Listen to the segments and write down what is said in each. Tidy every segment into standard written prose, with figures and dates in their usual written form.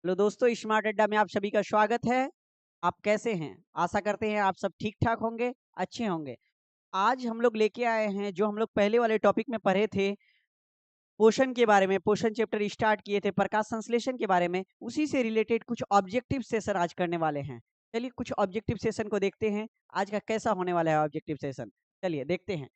Hello दोस्तों, smart अड्डा में आप सभी का स्वागत है। आप कैसे हैं? आशा करते हैं आप सब ठीक-ठाक होंगे, अच्छे होंगे। आज हम लोग लेके आए हैं जो हम लोग पहले वाले टॉपिक में पढ़े थे, पोषण के बारे में, पोषण चैप्टर स्टार्ट किए थे, प्रकाश संश्लेषण के बारे में, उसी से रिलेटेड कुछ ऑब्जेक्टिव सेशन आज करने वाले हैं। चलिए कुछ ऑब्जेक्टिव सेशन को देखते हैं, आज का कैसा होने वाला है ऑब्जेक्टिव सेशन। चलिए देखते हैं।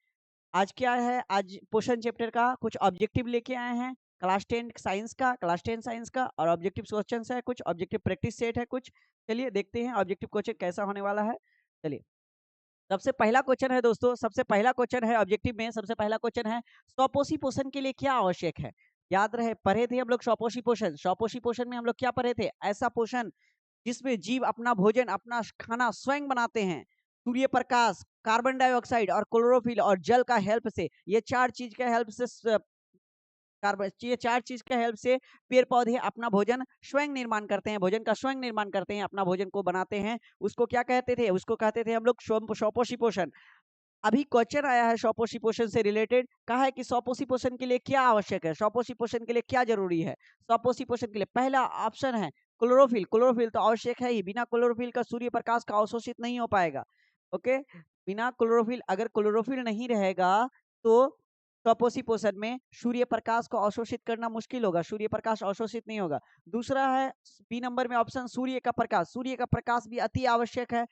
आज क्या है, आज पोषण चैप्टर का कुछ ऑब्जेक्टिव लेके आए हैं। क्लास 10 साइंस का, क्लास 10 साइंस का और ऑब्जेक्टिव क्वेश्चंस है कुछ, ऑब्जेक्टिव प्रैक्टिस सेट है कुछ। चलिए देखते हैं ऑब्जेक्टिव क्वेश्चन कैसा होने वाला है। चलिए सबसे पहला क्वेश्चन है दोस्तों, सबसे पहला क्वेश्चन है ऑब्जेक्टिव में, सबसे पहला क्वेश्चन है स्वपोषी पोषण के लिए क्या आवश्यक है। याद रहे, पढ़े थे हम लोग स्वपोषी पोषण। स्वपोषी पोषण में हम लोग क्या पढ़े थे? ऐसा पोषण जिसमें जीव अपना भोजन, अपना खाना स्वयं बनाते हैं। सूर्य प्रकाश, कार्बन डाइऑक्साइड और क्लोरोफिल और जल का हेल्प से, ये चार चीज के हेल्प से कार्बन, ये चार चीज के हेल्प से पेड़ पौधे अपना भोजन स्वयं निर्माण करते हैं, भोजन का स्वयं निर्माण करते हैं, अपना भोजन को बनाते हैं। उसको क्या कहते थे? उसको कहते थे हम लोग स्वपोषी पोषण। अभी क्वेश्चन आया है स्वपोषी पोषण से रिलेटेड, कहा है कि स्वपोषी पोषण के लिए क्या आवश्यक है, स्वपोषी पोषण के लिए क्या जरूरी है। स्वपोषी पोषण के लिए पहला ऑप्शन है क्लोरोफिल। क्लोरोफिल तो आवश्यक है ही, बिना क्लोरोफिल का सूर्य प्रकाश का अवशोषित नहीं हो पाएगा। ओके, बिना क्लोरोफिल, अगर क्लोरोफिल नहीं रहेगा तो स्वपोषी पोषण में सूर्य प्रकाश को अवशोषित करना मुश्किल होगा, सूर्य प्रकाश अवशोषित नहीं होगा। दूसरा है बी नंबर में ऑप्शन, सूर्य का प्रकाश। सूर्य का प्रकाश भी अति आवश्यक है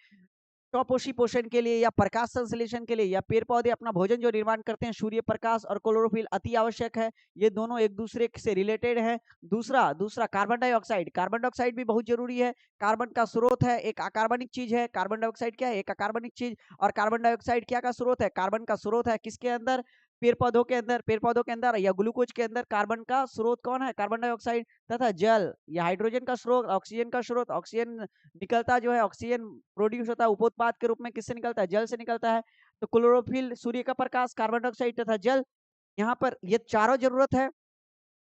स्वपोषी पोषण के लिए या प्रकाश संश्लेषण के लिए, या पेड़ पौधे अपना भोजन जो निर्माण करते हैं, सूर्य प्रकाश और क्लोरोफिल अति आवश्यक है। ये दोनों एक दूसरे से रिलेटेड है। दूसरा दूसरा कार्बन डाइऑक्साइड। कार्बन डाइऑक्साइड भी बहुत जरूरी है। कार्बन का स्रोत है, एक अकार्बनिक चीज है। कार्बन डाइऑक्साइड क्या है? एक अकार्बनिक चीज। और कार्बन डाइऑक्साइड क्या का स्रोत है? कार्बन का स्रोत है किसके अंदर? पेड़ पौधों के अंदर। पेड़ पौधों के अंदर या ग्लूकोज के अंदर कार्बन का स्रोत कौन है? Carbon dioxide. तथा जल या हाइड्रोजन का स्रोत, ऑक्सीजन का स्रोत। ऑक्सीजन निकलता जो है, ऑक्सीजन प्रोड्यूस होता है उपोत्पाद के रूप में, किससे निकलता है? जल से निकलता है। तो क्लोरोफिल, सूर्य का प्रकाश, कार्बन डाइऑक्साइड तथा जल, यहाँ पर ये चारों जरूरत है,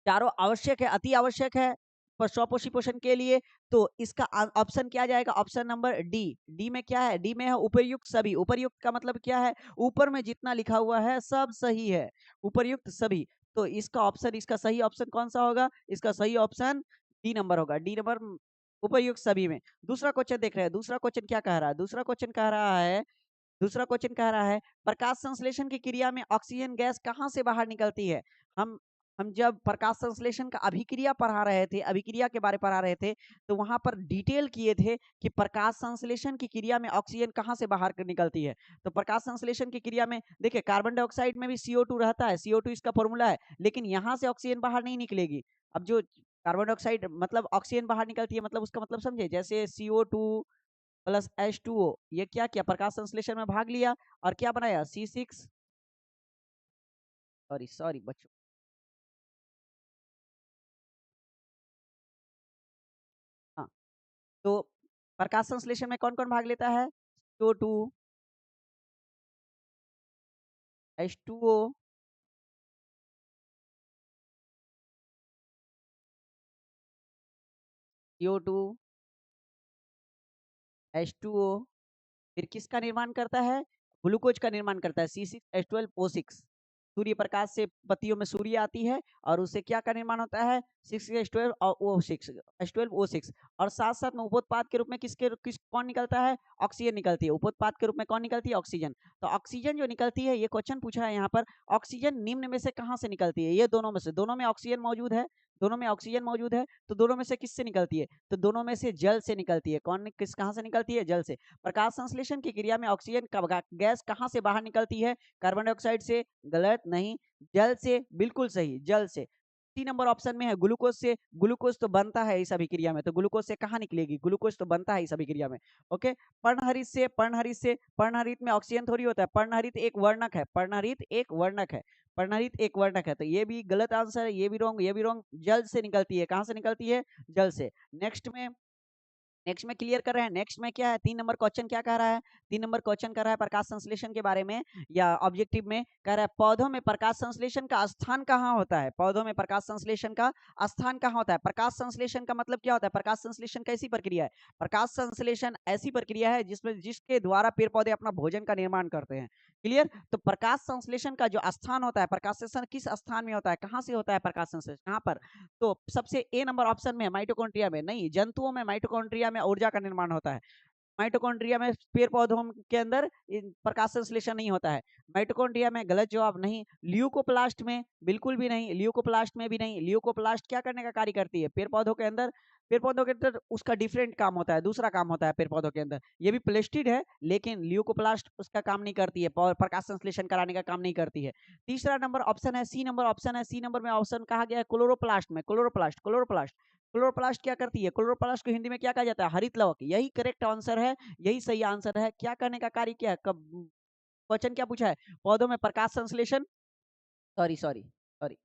चारों आवश्यक है, अति आवश्यक है स्वपोषी पोषण के लिए। तो इसका ऑप्शन क्या जाएगा? Option number D. डी में क्या है? डी में है उपर्युक्त सभी। उपर्युक्त का मतलब क्या है? ऊपर में जितना लिखा हुआ है सब सही है, उपर्युक्त सभी। तो इसका ऑप्शन, इसका सही ऑप्शन कौन सा होगा? इसका सही ऑप्शन डी नंबर होगा, डी नंबर, उपर्युक्त सभी में। दूसरा क्वेश्चन देख रहे हैं, दूसरा क्वेश्चन क्या कह रहा है? दूसरा क्वेश्चन कह रहा है प्रकाश संश्लेषण की क्रिया में ऑक्सीजन गैस कहाँ से बाहर निकलती है। हम हम जब प्रकाश संश्लेषण का अभिक्रिया पढ़ा रहे थे, अभिक्रिया के बारे पढ़ा रहे थे, तो वहां पर डिटेल किए थे कि प्रकाश संश्लेषण की क्रिया में ऑक्सीजन कहाँ से बाहर निकलती है। तो प्रकाश संश्लेषण की क्रिया में देखिए, कार्बन डाइऑक्साइड में भी CO2 रहता है, CO2 इसका फॉर्मूला है, लेकिन यहाँ से ऑक्सीजन बाहर नहीं निकलेगी। अब जो कार्बन डाइऑक्साइड मतलब ऑक्सीजन बाहर निकलती है, मतलब उसका मतलब समझे, जैसे CO2 प्लस H2O, ये क्या किया? प्रकाश संश्लेषण में भाग लिया और क्या बनाया? C6, सॉरी सॉरी बच्चों, हाँ। तो प्रकाश संश्लेषण में कौन कौन भाग लेता है? CO2, H2O, CO2, H2O, फिर किसका निर्माण करता है? ग्लूकोज का निर्माण करता है, C6H12O6। सूर्य प्रकाश से पत्तियों में सूर्य आती है और उससे क्या का निर्माण होता है? 6H12 और O6, H12O6। और साथ साथ में उपोत्पाद के रूप में किस कौन निकलता है? ऑक्सीजन निकलती है। उपोत्पाद के रूप में कौन निकलती है? ऑक्सीजन। तो ऑक्सीजन जो निकलती है, ये क्वेश्चन पूछा है यहाँ पर, ऑक्सीजन निम्न में से कहाँ से निकलती है? ये दोनों में से, दोनों में ऑक्सीजन मौजूद है, दोनों में ऑक्सीजन मौजूद है, तो दोनों में से किससे निकलती है? तो दोनों में से जल से निकलती है। कौन किस कहाँ से निकलती है? जल से। प्रकाश संश्लेषण की क्रिया में ऑक्सीजन का गैस कहाँ से बाहर निकलती है? कार्बन डाइऑक्साइड से। गलत नहीं, जल से, बिल्कुल सही, जल से। 3 नंबर ऑप्शन में है ग्लूकोज से। ग्लूकोज तो बनता है इस अभिक्रिया में, तो ग्लूकोज से कहाँ निकलेगी? ग्लूकोज तो बनता है इस अभिक्रिया में। ओके, पर्णहरित से। पर्णहरित से, पर्णहरित में ऑक्सीजन थोड़ी होता है, पर्णहरित एक वर्णक है, पर्णहरित एक वर्णक है, पर्णहरित एक वर्णक है। तो ये भी गलत आंसर है, ये भी रॉन्ग, ये भी रॉन्ग। जल से निकलती है। कहाँ से निकलती है? जल से। नेक्स्ट में क्लियर कर रहे हैं। नेक्स्ट में क्या है? 3 नंबर क्वेश्चन क्या कह रहा है? 3 नंबर क्वेश्चन कर रहा है प्रकाश संश्लेषण के बारे में, या ऑब्जेक्टिव में कह रहा है पौधों में प्रकाश संश्लेषण का स्थान कहाँ होता है? पौधों में प्रकाश संश्लेषण का स्थान कहाँ होता है? प्रकाश संश्लेषण का मतलब क्या होता है? प्रकाश संश्लेषण कैसी प्रक्रिया है? प्रकाश संश्लेषण ऐसी प्रक्रिया है जिसमें जिसके द्वारा पेड़ पौधे अपना भोजन का निर्माण करते हैं। क्लियर। तो प्रकाश संश्लेषण का जो स्थान होता है, प्रकाश संश्लेषण किस स्थान में होता है, कहां से होता है प्रकाश संश्लेषण, कहां पर? तो सबसे ए नंबर ऑप्शन में माइटोकॉन्ड्रिया में नहीं, जंतुओं में माइटोकॉन्ड्रिया में ऊर्जा का निर्माण होता है। माइटोकॉन्ड्रिया में पेड़ पौधों के अंदर प्रकाश संश्लेषण नहीं होता है। माइटोकॉन्ड्रिया में गलत जवाब नहीं। ल्यूकोप्लास्ट में बिल्कुल भी नहीं, ल्यूकोप्लास्ट में भी नहीं। ल्यूकोप्लास्ट क्या करने का कार्य करती है पेड़ पौधों के अंदर? पेड़ पौधों के अंदर उसका डिफरेंट काम होता है, दूसरा काम होता है पेड़ पौधों के अंदर। ये भी प्लेस्टिड है, लेकिन ल्यूकोप्लास्ट उसका काम नहीं करती है, प्रकाश संश्लेषण कराने का काम नहीं करती है। तीसरा नंबर ऑप्शन है सी नंबर ऑप्शन है, सी नंबर में ऑप्शन कहा गया है क्लोरोप्लास्ट में। क्लोरोप्लास्ट क्लोरोप्लास्ट क्या करती है? क्लोरोप्लास्ट को हिंदी में क्या कहा जाता है? हरित लवक। यही करेक्ट आंसर है, यही सही आंसर है। क्या करने का कार्य किया है? कब क्वेश्चन क्या पूछा है? पौधों में प्रकाश संश्लेषण, सॉरी सॉरी सॉरी,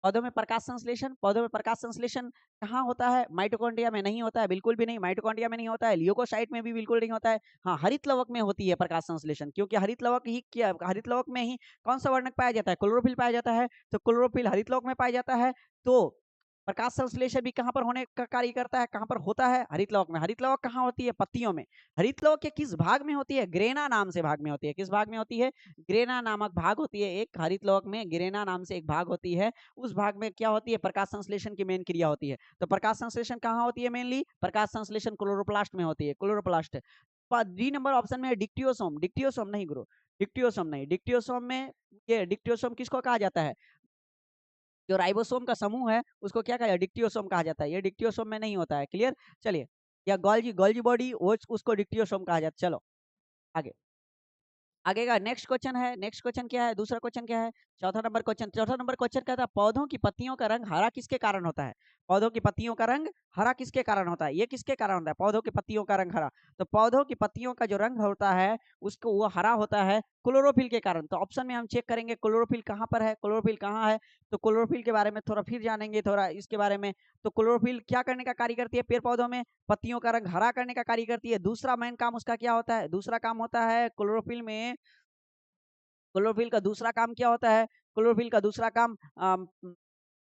पौधों में प्रकाश संश्लेषण, पौधों में प्रकाश संश्लेषण कहाँ होता है? माइटोकॉन्ड्रिया में नहीं होता है, बिल्कुल भी नहीं। माइटोकॉन्ड्रिया में नहीं होता है, ल्यूकोसाइट में भी बिल्कुल नहीं होता है। हाँ, हरित लवक में होती है प्रकाश संश्लेषण, क्योंकि हरित लवक ही क्या, हरित लवक में ही कौन सा वर्णक पाया जाता है? क्लोरोफिल पाया जाता है। तो क्लोरोफिल हरित लवक में पाया जाता है। तो प्रकाश संश्लेषण भी कहाँ पर होने का कार्य करता है, कहाँ पर होता है? हरित लवक में। हरित लवक कहाँ होती है? पत्तियों में। हरित लवक के किस भाग में होती है? ग्रेना नाम से भाग में होती है। किस भाग में होती है? ग्रेना नामक भाग होती है एक, हरित लवक में ग्रेना नाम से एक भाग होती है। उस भाग में क्या होती है? प्रकाश संश्लेषण की मेन क्रिया होती है। तो प्रकाश संश्लेषण कहाँ होती है? मेनली प्रकाश संश्लेषण क्लोरोप्लास्ट में होती है, क्लोरोप्लास्ट। डी नंबर ऑप्शन में है डिक्टियोसोम। डिक्टियोसोम नहीं गुरु, डिक्टियोसोम नहीं। डिक्टियोसोम में, ये डिक्टियोसोम किसको कहा जाता है? जो राइबोसोम का समूह है उसको क्या कहा जाता है? डिक्टियोसोम कहा जाता है। ये डिक्टियोसोम में नहीं होता है। क्लियर। चलिए, या गोल्जी गोल्जी बॉडी, वो उसको डिक्टियोसोम कहा जाता है। चलो आगे, आगे का नेक्स्ट क्वेश्चन है। नेक्स्ट क्वेश्चन क्या है? दूसरा क्वेश्चन क्या है? चौथा नंबर क्वेश्चन। चौथा नंबर क्वेश्चन कहता है पौधों की पत्तियों का रंग हरा किसके कारण होता है? पौधों की पत्तियों का रंग हरा किसके कारण होता है? ये किसके कारण होता है पौधों की पत्तियों का रंग हरा? तो पौधों की पत्तियों का जो रंग होता है उसको वो हरा होता है क्लोरोफिल के कारण। तो ऑप्शन में हम चेक करेंगे क्लोरोफिल कहाँ पर है, क्लोरोफिल कहाँ है। तो क्लोरोफिल के बारे में थोड़ा फिर जानेंगे, थोड़ा इसके बारे में। तो क्लोरोफिल क्या करने का कार्य करती है पेड़ पौधों में? पत्तियों का रंग हरा करने का कार्य करती है। दूसरा मेन काम उसका क्या होता है? दूसरा काम होता है क्लोरोफिल में, क्लोरोफिल का दूसरा काम क्या होता है? क्लोरोफिल का दूसरा काम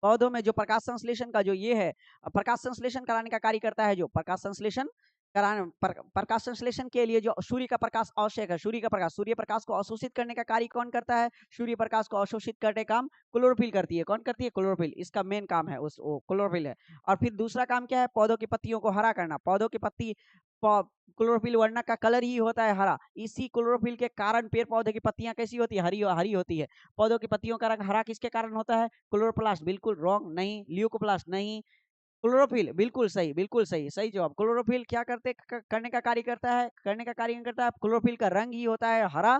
पौधों में जो प्रकाश संश्लेषण का जो ये है, प्रकाश संश्लेषण कराने का कार्य करता है। जो प्रकाश संश्लेषण कराने, प्रकाश संश्लेषण के लिए जो सूर्य का प्रकाश आवश्यक है, सूर्य का प्रकाश, सूर्य प्रकाश को अवशोषित करने का कार्य कौन करता है? सूर्य प्रकाश को अवशोषित करने का काम क्लोरोफिल करती है। कौन करती है? क्लोरोफिल। इसका मेन काम है उस वो क्लोरोफिल है। और फिर दूसरा काम क्या है? पौधों की पत्तियों को हरा करना। पौधों की पत्ती, क्लोरोफिल वर्णक का कलर ही होता है हरा। इसी क्लोरोफिल के कारण पेड़ पौधे की पत्तियां कैसी होती है? हरी हरी होती है। पौधों की पत्तियों का रंग हरा किसके कारण होता है? क्लोरोप्लास्ट। बिल्कुल रॉन्ग नहीं, ल्यूकोप्लास्ट नहीं, क्लोरोफिल। बिल्कुल सही, बिल्कुल सही, सही जवाब। क्लोरोफिल क्या करने का कार्य करता है? करने का कार्य करता है, क्लोरोफिल का रंग ही होता है हरा।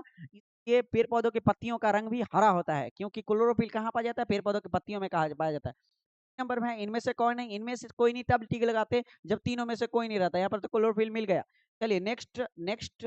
ये पेड़ पौधों की पत्तियों का रंग भी हरा होता है, क्योंकि क्लोरोफिल कहाँ पाया जाता है? पेड़ पौधों की पत्तियों में कहा पाया जाता है। नंबर में है इनमें से कौन नहीं, इनमें से कोई नहीं, तब टिक लगाते जब तीनों में से कोई नहीं रहता। यहाँ पर तो क्लोरोफिल मिल गया। चलिए नेक्स्ट, नेक्स्ट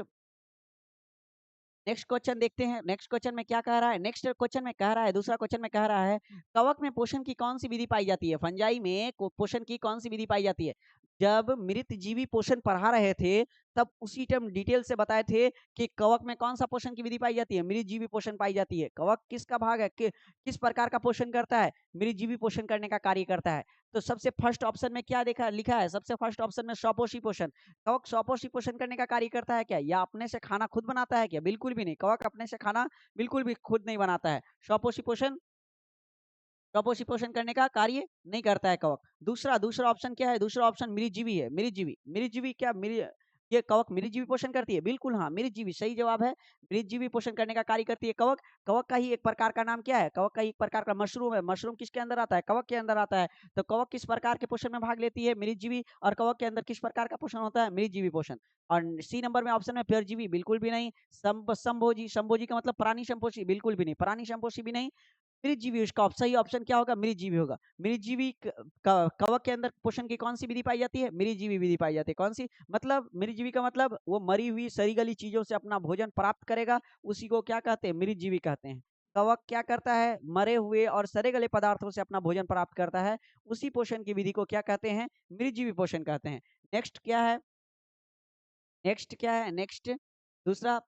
नेक्स्ट क्वेश्चन देखते हैं। नेक्स्ट क्वेश्चन में क्या कह रहा है? नेक्स्ट क्वेश्चन में कह रहा है, दूसरा क्वेश्चन में कह रहा है कवक में पोषण की कौन सी विधि पाई जाती है? फंजाई में पोषण की कौन सी विधि पाई जाती है? जब मृत जीवी पोषण पढ़ा रहे थे तब उसी टाइम डिटेल से बताए थे कि कवक में कौन सा पोषण की विधि पाई जाती है? मृत जीवी पोषण पाई जाती है। कवक किसका भाग है किस प्रकार का पोषण करता है? मृत जीवी पोषण करने का कार्य करता है। तो सबसे फर्स्ट ऑप्शन में क्या देखा लिखा है? सबसे फर्स्ट ऑप्शन में स्वपोषी पोषण। कवक स्वपोषी पोषण करने का कार्य करता है क्या? या अपने से खाना खुद बनाता है क्या? बिल्कुल भी नहीं, कवक अपने से खाना बिल्कुल भी खुद नहीं बनाता है। स्वपोषी पोषण, स्वपोषी पोषण करने का कार्य नहीं करता है कवक। दूसरा दूसरा ऑप्शन क्या है? दूसरा ऑप्शन मृतजीवी है। मृतजीवी, मृतजीवी क्या ये कवक मृतजीवी पोषण करती है? बिल्कुल हाँ, मृतजीवी सही जवाब है। मृतजीवी पोषण करने का कार्य करती है कवक। कवक का ही एक प्रकार का नाम क्या है? कवक का ही एक प्रकार का मशरूम है। मशरूम किसके अंदर आता है? कवक के अंदर आता है। तो कवक किस प्रकार के पोषण में भाग लेती है? मृतजीवी। और कवक के अंदर किस प्रकार का पोषण होता है? मृतजीवी पोषण। और सी नंबर में ऑप्शन में परजीवी, बिल्कुल भी नहीं। संभोजी, संभोजी का मतलब प्राणी संपोषी, बिल्कुल भी नहीं, प्राणी संपोषी भी नहीं। मृतजीवी, उसका सही ऑप्शन क्या होगा? मृतजीवी होगा। मृतजीवी कवक के अंदर पोषण की कौन सी विधि पाई जाती है? मृतजीवी विधि पाई जाती है। कौन सी? मतलब मृतजीवी का मतलब वो मरी हुई सड़ी गली चीजों से अपना भोजन प्राप्त करेगा, उसी को क्या कहते हैं? मृतजीवी कहते हैं। कवक क्या करता है? मरे हुए और सड़े गले पदार्थों से अपना भोजन प्राप्त करता है, उसी पोषण की विधि को क्या कहते हैं? मृतजीवी पोषण कहते हैं। नेक्स्ट क्या है? नेक्स्ट क्या है? नेक्स्ट दूसरा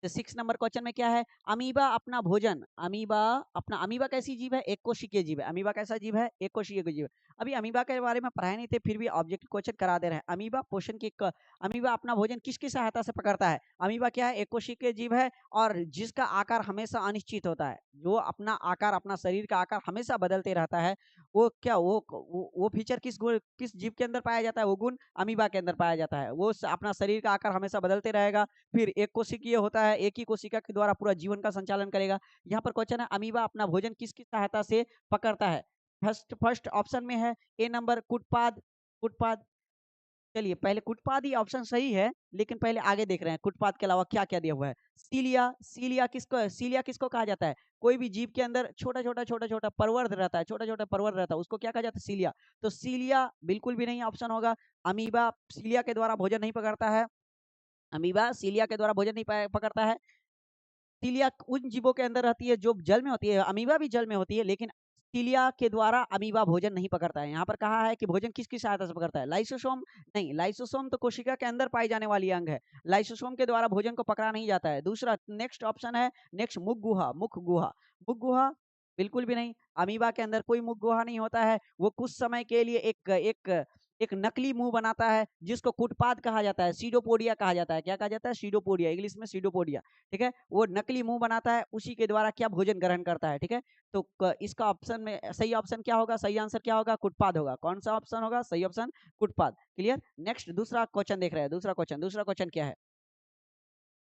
तो 6 नंबर क्वेश्चन में क्या है, अमीबा अपना भोजन, अमीबा कैसी जीव है, एक कोशिकीय जीव है। अमीबा कैसा जीव है, एक कोशिकीय जीव है। अभी अमीबा के बारे में पढ़ाए नहीं थे, फिर भी ऑब्जेक्ट क्वेश्चन करा दे रहे हैं। अमीबा अपना भोजन किसकी सहायता से पकड़ता है। अमीबा क्या है, एक कोशिकीय जीव है और जिसका आकार हमेशा अनिश्चित होता है, जो अपना आकार, अपना शरीर का आकार हमेशा बदलते रहता है। वो क्या, वो फीचर किस जीव के अंदर पाया जाता है, वो गुण अमीबा के अंदर पाया जाता है। वो अपना शरीर का आकार हमेशा बदलते रहेगा, फिर एक कोशिकीय होता है, एक ही कोशिका के द्वारा पूरा जीवन का संचालन करेगा। यहाँ पर क्वेश्चन है, अमीबा अपना भोजन किसकी सहायता से पकड़ता है। फर्स्ट ऑप्शन में है ए नंबर कुटपाद। कुटपाद, चलिए पहले कुटपाद ही ऑप्शन सही है, लेकिन पहले आगे देख रहे हैं कुटपाद के अलावा क्या क्या दिया हुआ है। सीलिया किसको कहा जाता है, कोई भी जीव के अंदर छोटा छोटा परवर्ध रहता है, छोटा छोटा परवर्ध रहता है, उसको क्या कहा जाता है, सीलिया। तो सीलिया बिल्कुल भी नहीं ऑप्शन होगा। अमीबा सीलिया के द्वारा भोजन नहीं पकड़ता है। अमीबा सीलिया के द्वारा भोजन नहीं पकड़ता है। सीलिया उन जीवों के अंदर रहती है जो जल में होती है, अमीबा भी जल में होती है, लेकिन सीलिया के द्वारा अमीबा भोजन नहीं पकड़ता है। यहाँ पर कहा है कि भोजन किसकी सहायता से पकड़ता है, लाइसोसोम नहीं, लाइसोसोम तो कोशिका के अंदर पाई जाने वाली अंग है, लाइसोसोम के द्वारा भोजन को पकड़ा नहीं जाता है। दूसरा नेक्स्ट ऑप्शन है, नेक्स्ट मुख गुहा। बिल्कुल भी नहीं, अमीबा के अंदर कोई मुख गुहा नहीं होता है। वो कुछ समय के लिए एक एक एक नकली मुंह बनाता है, जिसको कुटपाद कहा जाता है, सीडोपोडिया कहा जाता है। क्या कहा जाता है, सीडोपोडिया, इंग्लिश में सीडोपोडिया। ठीक है, वो नकली मुंह बनाता है, उसी के द्वारा क्या भोजन ग्रहण करता है। ठीक है, तो इसका ऑप्शन में सही ऑप्शन क्या होगा, सही आंसर क्या होगा, कुटपाद होगा। कौन सा ऑप्शन होगा, सही ऑप्शन कुटपाद। क्लियर। नेक्स्ट दूसरा क्वेश्चन देख रहे हैं, दूसरा क्वेश्चन क्या है।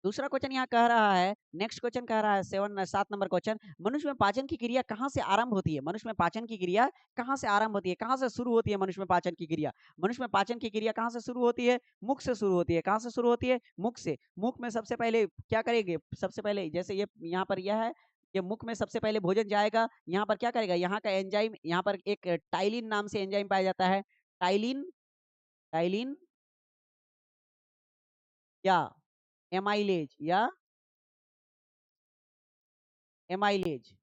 दूसरा क्वेश्चन यहाँ कह रहा है, नेक्स्ट क्वेश्चन कह रहा है 7 नंबर क्वेश्चन, मनुष्य में पाचन की क्रिया कहाँ से आरंभ होती है। मनुष्य में पाचन की क्रिया कहाँ से आरंभ होती है, कहाँ से शुरू होती है मनुष्य में पाचन की क्रिया। मनुष्य में पाचन की क्रिया कहाँ से शुरू होती है, मुख से शुरू होती है। कहाँ से शुरू होती है, मुख से। मुख में सबसे पहले क्या करेंगे, सबसे पहले जैसे ये यहाँ पर यह है, ये मुख में सबसे पहले भोजन जाएगा। यहाँ पर क्या करेगा, यहाँ का एंजाइम, यहाँ पर एक टाइलिन नाम से एंजाइम पाया जाता है। टाइलिन, टाइलिन या एमाइलेज, या एमाइलेज,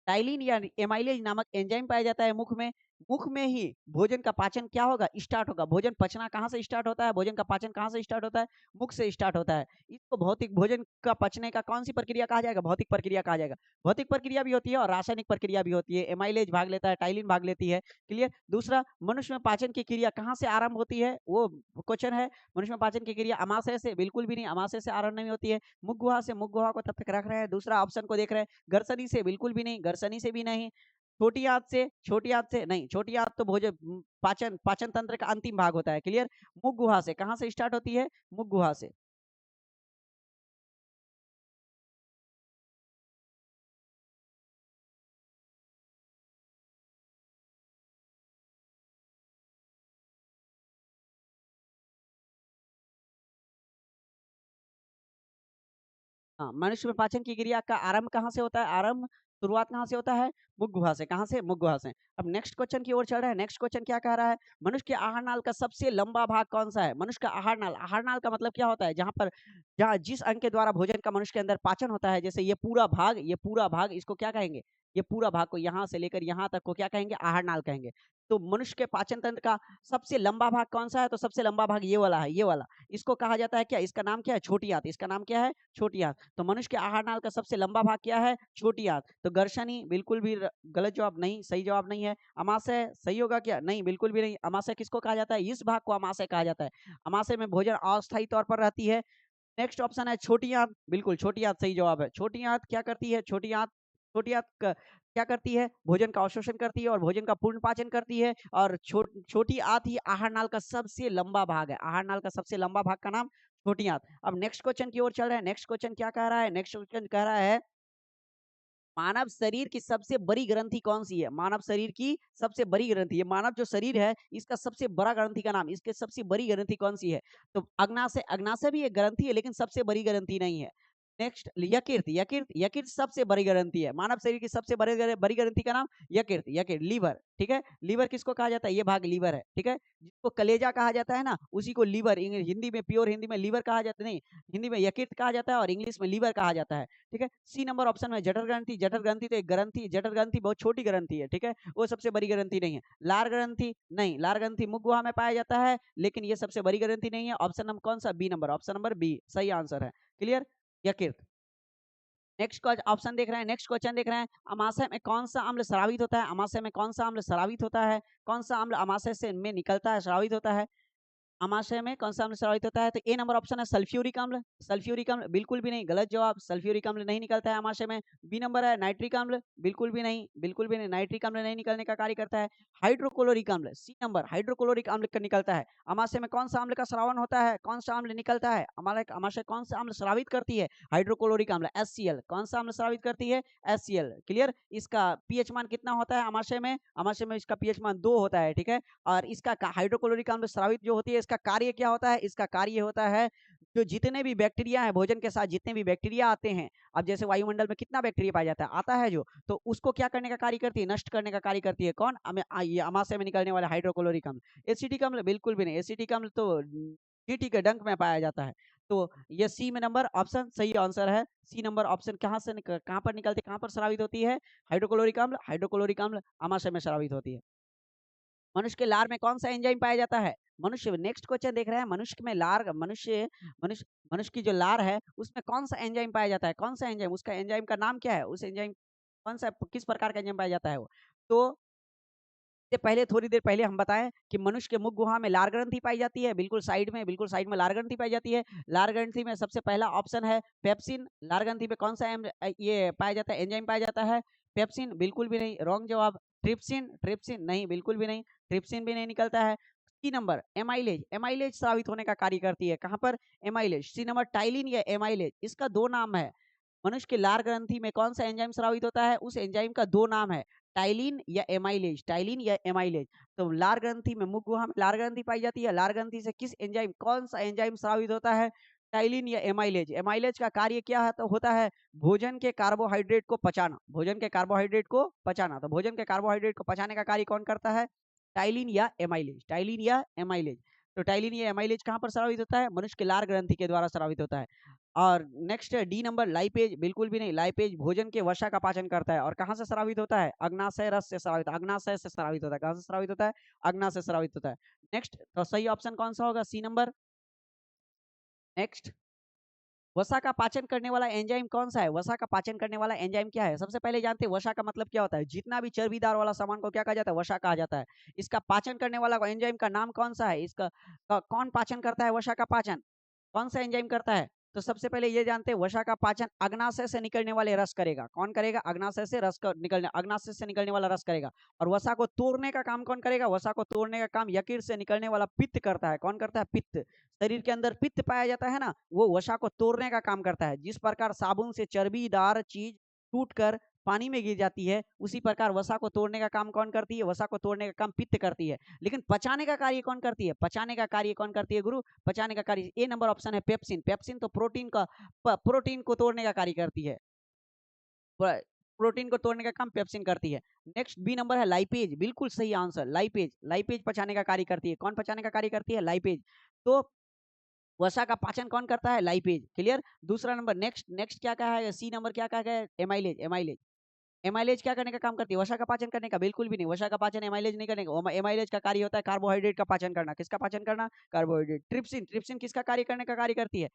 टाइलिन या एमाइलेज नामक एंजाइम पाया जाता है मुख में। मुख में ही भोजन का पाचन क्या होगा, स्टार्ट होगा। भोजन पचना कहाँ से स्टार्ट होता है, भोजन का पाचन कहाँ से स्टार्ट होता है, मुख से स्टार्ट होता है। इसको भौतिक, भोजन का पचने का कौन सी प्रक्रिया कहा जाएगा, भौतिक प्रक्रिया कहा जाएगा। भौतिक प्रक्रिया भी होती है और रासायनिक प्रक्रिया भी होती है। एमाइलेज भाग लेता है, टाइलिन भाग लेती है। क्लियर। दूसरा, मनुष्य में पाचन की क्रिया कहाँ से आरंभ होती है, वो क्वेश्चन है। मनुष्य में पाचन की क्रिया अमाशय से, बिल्कुल भी नहीं, अमाशय से आरंभ नहीं होती है। मुख गुहा से, मुख गुहा को तब तक रख रहे हैं। दूसरा ऑप्शन को देख रहे हैं, गर्सनी से, बिल्कुल भी नहीं, गर्सनी से भी नहीं। छोटी आंत से नहीं, छोटी आंत तो भोजन, पाचन पाचन तंत्र का अंतिम भाग होता है। क्लियर। मुख गुहा से, कहां से स्टार्ट होती है, मुख गुहा से। हाँ, मनुष्य में पाचन की क्रिया का आरंभ कहाँ से होता है, आरंभ, शुरुआत कहाँ से होता है, मुख गुहा से। कहाँ से, मुख गुहा से। अब नेक्स्ट क्वेश्चन की ओर चल रहा है। नेक्स्ट क्वेश्चन क्या कह रहा है, मनुष्य के आहार नाल का सबसे लंबा भाग कौन सा है। मनुष्य का आहार नाल, आहार नाल का मतलब क्या होता है, जहाँ जिस अंग के द्वारा भोजन का मनुष्य के अंदर पाचन होता है, जैसे ये पूरा भाग इसको क्या कहेंगे, ये पूरा भाग को यहाँ से लेकर यहाँ तक को क्या कहेंगे, आहार नाल कहेंगे। तो मनुष्य के पाचन तंत्र का सबसे लंबा भाग कौन सा है, तो सबसे लंबा भाग ये वाला है, ये वाला। इसको कहा जाता है क्या, इसका नाम क्या है, छोटी आंत। इसका नाम क्या है, छोटी आंत। तो मनुष्य के आहार नाल का सबसे लंबा भाग क्या है, छोटी आंत। तो गर्शनी बिल्कुल भी गलत जवाब नहीं, सही जवाब नहीं है। अमाशय सही होगा क्या, नहीं, बिल्कुल भी नहीं। अमाशय किसको कहा जाता है, इस भाग को अमाशय कहा जाता है। अमाशय में भोजन अस्थायी तौर पर रहती है। नेक्स्ट ऑप्शन है छोटी आंत, बिल्कुल छोटी आंत सही जवाब है। छोटी आंत क्या करती है, छोटी आंत क्या करती है, भोजन का अवशोषण करती है और भोजन का पूर्ण पाचन करती है। और छोटी आंत ही आहार नाल का सबसे लंबा भाग है। आहार नाल का सबसे लंबा भाग का नाम छोटी आंत। अब नेक्स्ट क्वेश्चन की ओर चल रहे हैं। नेक्स्ट क्वेश्चन क्या कह रहा है, नेक्स्ट क्वेश्चन कह रहा है, मानव शरीर की सबसे बड़ी ग्रंथि कौन सी है। मानव शरीर की सबसे बड़ी ग्रंथि, ये मानव जो शरीर है इसका सबसे बड़ा ग्रंथि का नाम, इसके सबसे बड़ी ग्रंथि कौन सी है। तो अग्नाशय भी एक ग्रंथि है, लेकिन सबसे बड़ी ग्रंथि नहीं है। नेक्स्ट, यकृत। यकृत सबसे बड़ी ग्रंथि है। मानव शरीर की सबसे बड़ी ग्रंथि का नाम यकृत। लीवर, ठीक है। लीवर किसको कहा जाता है, ये भाग लीवर है, ठीक है। जिसको कलेजा कहा जाता है ना, उसी को लीवर, हिंदी में, प्योर हिंदी में लीवर कहा जाता है, नहीं, हिंदी में यकृत कहा जाता है और इंग्लिश में लीवर कहा जाता है। ठीक है। सी नंबर ऑप्शन में जठर ग्रंथि। जठर ग्रंथि तो एक ग्रंथि, जठर ग्रंथि बहुत छोटी ग्रंथि है, ठीक है, वो सबसे बड़ी ग्रंथि नहीं है। लार ग्रंथि नहीं, लार ग्रंथि मुख गुहा में पाया जाता है, लेकिन ये सबसे बड़ी ग्रंथि नहीं है। ऑप्शन नंबर कौन सा, B number, option number B सही आंसर है। क्लियर। यकृत। नेक्स्ट ऑप्शन देख रहे हैं, नेक्स्ट क्वेश्चन देख रहे हैं, अमाशय में कौन सा अम्ल स्रावित होता है? अमाशय में कौन सा अम्ल स्रावित होता है? कौन सा अम्ल अमाशय से में निकलता है, स्रावित होता है? अमाशय में कौन सा अम्ल स्रावित होता है? तो ए नंबर ऑप्शन है सल्फ्यूरिक अम्ल। सल्फ्यूरिक अम्ल बिल्कुल भी नहीं, गलत जवाब। सल्फ्यूरिक अम्ल नहीं निकलता है अमाशय में। बी नंबर है नाइट्रिक अम्ल, बिल्कुल भी नहीं, बिल्कुल भी नहीं, नाइट्रिक अम्ल नहीं निकलने का कार्य करता है। हाइड्रोक्लोरिक अम्ल, सी नंबर हाइड्रोक्लोरिक अम्ल का निकलता है। अमाशय में कौन सा अम्ल का स्रावन होता है? कौन सा अम्ल निकलता है? हमारे अमाशय कौन सा अम्ल स्रावित करती है? हाइड्रोक्लोरिक अम्ल, HCl। कौन सा अम्ल स्रावित करती है? HCl। क्लियर। इसका पीएच मान कितना होता है अमाशय में? अमाशय में इसका पीएच मान 2 होता है, ठीक है। और इसका हाइड्रोक्लोरिक अम्ल स्रावित जो होती है, इसका कार्य क्या होता है? इसका कार्य होता है, जो जितने भी बैक्टीरिया हैं भोजन के साथ, जितने भी बैक्टीरिया आते हैं, अब जैसे वायुमंडल में कितना बैक्टीरिया पाया जाता है, आता है जो, तो उसको क्या करने का कार्य करती है? नष्ट करने का कार्य करती है। कौन? ये अमाशय में निकलने वाला हाइड्रोक्लोरिक अम्ल। एसिटिक अम्ल बिल्कुल भी नहीं, एसिटिक अम्ल तो चींटी के डंक में पाया जाता है। तो ये सी में नंबर ऑप्शन सही आंसर है। सी नंबर ऑप्शन कहां पर निकलती है, कहां पर स्रावित होती है? हाइड्रोक्लोरिक अम्ल, हाइड्रोक्लोरिक अम्ल अमाशय में स्रावित होती है। मनुष्य के लार में कौन सा एंजाइम पाया जाता है? मनुष्य, नेक्स्ट क्वेश्चन देख रहे हैं, मनुष्य में लार, मनुष्य मनुष्य की जो लार है उसमें कौन सा एंजाइम पाया जाता है? कौन सा एंजाइम, उसका एंजाइम का नाम क्या है? उस एंजाइम कौन सा, किस प्रकार का एंजाइम पाया जाता है वो? तो ये पहले, थोड़ी देर पहले हम बताएं कि मनुष्य के मुख गुहा में लार ग्रंथि पाई जाती है, बिल्कुल साइड में, बिल्कुल साइड में लार ग्रंथि पाई जाती है। लार ग्रंथि में सबसे पहला ऑप्शन है पेप्सिन। लार ग्रंथि में कौन सा ये पाया जाता है, एंजाइम पाया जाता है? पेप्सिन बिल्कुल भी नहीं, रॉन्ग जवाब। ट्रिप्सिन, ट्रिप्सिन नहीं, बिल्कुल भी नहीं, ट्रिप्सिन भी नहीं निकलता है। सी नंबर एमाइलेज, एमाइलेज स्रावित होने का कार्य करती है, कहां पर? एमाइलेज। सी नंबर टाइलिन या एमाइलेज, इसका दो नाम है। मनुष्य के लार ग्रंथि में कौन सा एंजाइम स्रावित होता है? उस एंजाइम का दो नाम है, टाइलिन या एमाइलेज, टाइलिन या एमाइलेज। तो लार ग्रंथि में, मुख गुहा में लार ग्रंथि पाई जाती है। लार ग्रंथि से किस एंजाइम, कौन सा एंजाइम स्रावित होता है? टाइलिन या एमाइलेज। एमाइलेज का कार्य क्या है, तो होता है भोजन के कार्बोहाइड्रेट को पचाना, भोजन के कार्बोहाइड्रेट को पचाना। तो भोजन के कार्बोहाइड्रेट को पचाने का कार्य कौन करता है? टाइलिन या एमाइलेज, टाइलिन या एमाइलेज। तो टाइलिन या एमाइलेज कहां पर स्रावित होता है? मनुष्य के लार ग्रंथि के द्वारा स्रावित होता है। और नेक्स्ट है डी नंबर लाइपेज, बिल्कुल भी नहीं, लाइपेज भोजन के वसा का पाचन करता है। और कहां से स्रावित होता है? अग्नाशय रस से स्रावित, अग्नाशय से स्रावित होता है। कहां से स्रावित होता है? अग्नाशय से स्रावित होता है। नेक्स्ट, तो सही ऑप्शन कौन सा होगा? सी नंबर। नेक्स्ट, वसा का पाचन करने वाला एंजाइम कौन सा है? वसा का पाचन करने वाला एंजाइम क्या है? सबसे पहले जानते हैं वसा का मतलब क्या होता है। जितना भी चर्बीदार वाला सामान को क्या कहा जाता है? वसा कहा जाता है। इसका पाचन करने वाला एंजाइम का नाम कौन सा है? इसका कौन पाचन करता है वसा का पाचन? कौन सा एंजाइम करता है? तो सबसे पहले ये जानते हैं, वसा का पाचन अग्नाशय से निकलने वाले रस करेगा। कौन करेगा? अग्नाशय से रस का निकलने, अग्नाशय से निकलने वाला रस करेगा। और वसा को तोड़ने का काम कौन करेगा? वसा को तोड़ने का काम यकृत से निकलने वाला पित्त करता है। कौन करता है? पित्त। शरीर के अंदर पित्त पाया जाता है ना, वो वसा को तोड़ने का काम करता है। जिस प्रकार साबुन से चर्बीदार चीज टूट कर पानी में गिर जाती है, उसी प्रकार वसा को तोड़ने का काम कौन करती है? वसा को तोड़ने का काम पित्त करती है। लेकिन पचाने का कार्य कौन करती है? पचाने का कार्य कौन करती है गुरु? पचाने का कार्य ए नंबर ऑप्शन है पेप्सिन। पेप्सिन तो प्रोटीन का, प्रोटीन को तोड़ने का कार्य करती है। प्रोटीन को तोड़ने का काम पेप्सिन करती है। नेक्स्ट बी नंबर है लाइपेज, बिल्कुल सही आंसर। लाइपेज, लाइपेज पचाने का कार्य करती है। कौन पचाने का कार्य करती है? लाइपेज। तो वसा का पाचन कौन करता है? लाइपेज। क्लियर। दूसरा नंबर, नेक्स्ट, नेक्स्ट क्या कहा है? सी नंबर क्या कहा है? Amylase, amylase. एमाइलेज क्या करने का काम करती है? वसा का पाचन करने का? बिल्कुल भी नहीं, वसा का पाचन एमाइलेज नहीं करने का। एमाइलेज का कार्य होता है कार्बोहाइड्रेट का पाचन करना। किसका पाचन करना? कार्बोहाइड्रेट। ट्रिप्सिन, ट्रिप्सिन किसका कार्य करने का कार्य करती है?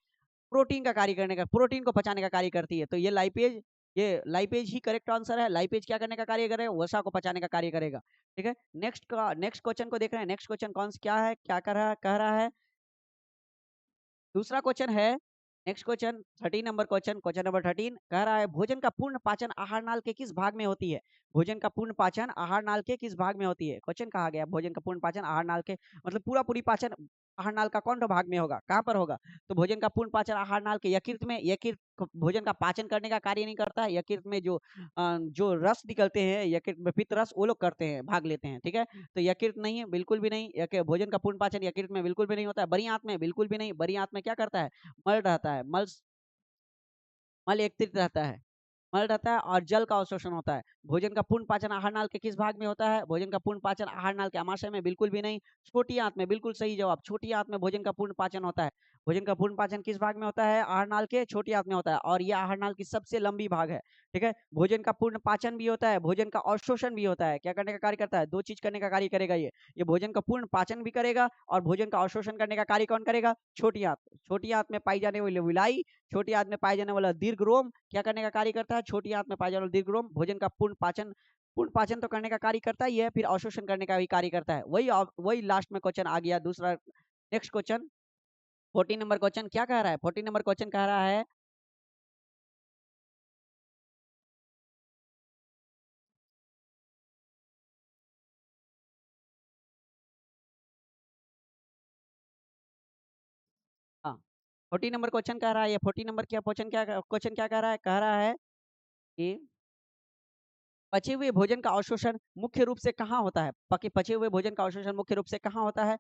प्रोटीन का कार्य करने का, प्रोटीन को पचाने का कार्य करती है। तो ये लाइपेज, ये लाइपेज ही करेक्ट आंसर है। लाइपेज क्या करने का कार्य करेगा? वसा को पचाने का कार्य करेगा। ठीक है। नेक्स्ट क्वेश्चन को देख रहे हैं। नेक्स्ट क्वेश्चन कौन सा क्या है, क्या कर रहा, कह रहा है? दूसरा क्वेश्चन है, next question 13 number question, question number 13 कह रहा है भोजन का पूर्ण पाचन आहार नाल के किस भाग में होती है? भोजन का पूर्ण पाचन आहार नाल के किस भाग में होती है? क्वेश्चन कहा गया भोजन का पूर्ण पाचन आहार नाल के, मतलब पूरा पूरी पाचन आहार नाल का कौन सा भाग में होगा, कहाँ पर होगा? तो भोजन का पूर्ण पाचन आहार नाल के यकृत में। यकृत भोजन का पाचन करने का कार्य नहीं करता है। यकृत में जो रस निकलते हैं, यकृत में पित्त रस, वो लोग करते हैं, भाग लेते हैं। ठीक है। तो यकृत नहीं है, बिल्कुल भी नहीं। भोजन का पूर्ण पाचन यकृत में बिल्कुल भी नहीं होता है। बड़ी आंत में बिल्कुल भी नहीं। बड़ी आंत में क्या करता है? मल रहता है। मल, मल एकत्रित रहता है। मल रहता है और जल का अवशोषण होता है। भोजन का पूर्ण पाचन आहार नाल के किस भाग में होता है? भोजन का पूर्ण पाचन आहार नाल के आमाशय में, बिल्कुल भी नहीं। छोटी आंत में, बिल्कुल सही जवाब, छोटी आंत में भोजन का पूर्ण पाचन होता है। भोजन का पूर्ण पाचन किस भाग में होता है? आहार नाल के छोटी आंत में होता है और यह आहार नाल की सबसे लंबी भाग है। ठीक है, भोजन का पूर्ण पाचन भी होता है, भोजन का अवशोषण भी होता है। क्या करने का कार्य करता है? दो चीज करने का कार्य करेगा ये भोजन का पूर्ण पाचन भी करेगा और भोजन का अवशोषण करने का कार्य कौन करेगा? छोटी आंत। छोटी आंत में पाई जाने वाली विलाई, छोटी आंत में पाए जाने वाला दीर्घरोम क्या करने का कार्य करता है? छोटी आंत में पाए जाने वाला दीर्घरोम भोजन का पूर्ण पाचन तो करने का कार्य करता ही है, फिर अवशोषण करने का भी कार्य करता है। वही लास्ट में क्वेश्चन आ गया दूसरा। नेक्स्ट क्वेश्चन 14 नंबर क्वेश्चन क्या कह रहा है? 14 नंबर क्वेश्चन कह रहा है हाँ, 14 नंबर क्वेश्चन कह रहा है, ये 14 नंबर क्या क्वेश्चन क्या कह रहा है? कह रहा है कि पचे हुए भोजन का अवशोषण मुख्य रूप से कहाँ होता है? पचे हुए भोजन का अवशोषण मुख्य रूप से कहाँ होता है?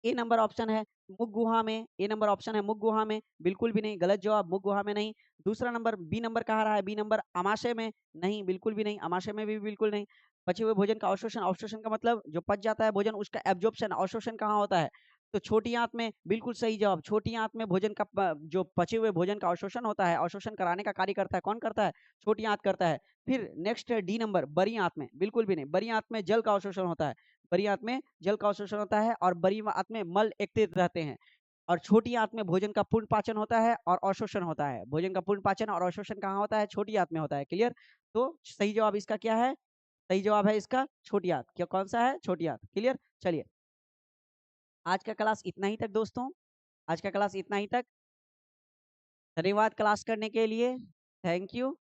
ए नंबर ऑप्शन है मुख गुहा में, ए नंबर ऑप्शन है मुख गुहा में, बिल्कुल भी नहीं, गलत जवाब, मुख गुहा में नहीं। दूसरा नंबर बी नंबर कहा रहा है, बी नंबर आमाशय में, नहीं, बिल्कुल भी नहीं, आमाशय में भी बिल्कुल नहीं। पचे हुए भोजन का अवशोषण, अवशोषण का मतलब जो पच जाता है भोजन उसका एब्जॉर्प्शन, अवशोषण कहाँ होता है? तो छोटी आंत में, बिल्कुल सही जवाब, छोटी आंत में भोजन का जो पचे हुए भोजन का अवशोषण होता है, अवशोषण कराने का कार्य करता है, कौन करता है? छोटी आंत करता है। फिर नेक्स्ट है डी नंबर, बड़ी आंत में, बिल्कुल भी नहीं, बड़ी आंत में जल का अवशोषण होता है, बड़ी आंत में जल का अवशोषण होता है और बड़ी आंत में मल एकत्रित रहते हैं और छोटी आंत में भोजन का पूर्ण पाचन होता है और अवशोषण होता है। भोजन का पूर्ण पाचन और अवशोषण कहाँ होता है? छोटी आंत में होता है। क्लियर? तो सही जवाब इसका क्या है? सही जवाब है इसका छोटी आंत। क्या कौन सा है? छोटी आंत। क्लियर? चलिए, आज का क्लास इतना ही तक दोस्तों, आज का क्लास इतना ही तक। धन्यवाद क्लास करने के लिए, थैंक यू।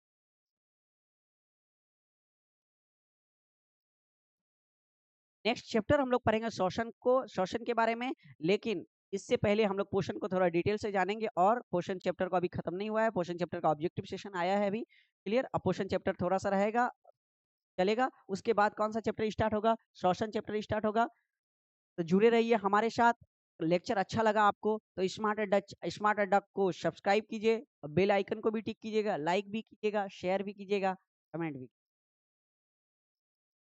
नेक्स्ट चैप्टर हम लोग पढ़ेंगे शोषण के बारे में, लेकिन इससे पहले हम लोग पोषण को थोड़ा डिटेल से जानेंगे और पोषण चैप्टर को अभी खत्म नहीं हुआ है, पोषण चैप्टर का ऑब्जेक्टिव सेशन आया है अभी। क्लियर? अब पोषण चैप्टर थोड़ा सा रहेगा, चलेगा, उसके बाद कौन सा चैप्टर स्टार्ट होगा? शोषण चैप्टर स्टार्ट होगा। तो जुड़े रहिए हमारे साथ। लेक्चर अच्छा लगा आपको तो स्मार्ट अड्डा को सब्सक्राइब कीजिए, बेल आइकन को भी टिक कीजिएगा, लाइक भी कीजिएगा, शेयर भी कीजिएगा, कमेंट भी।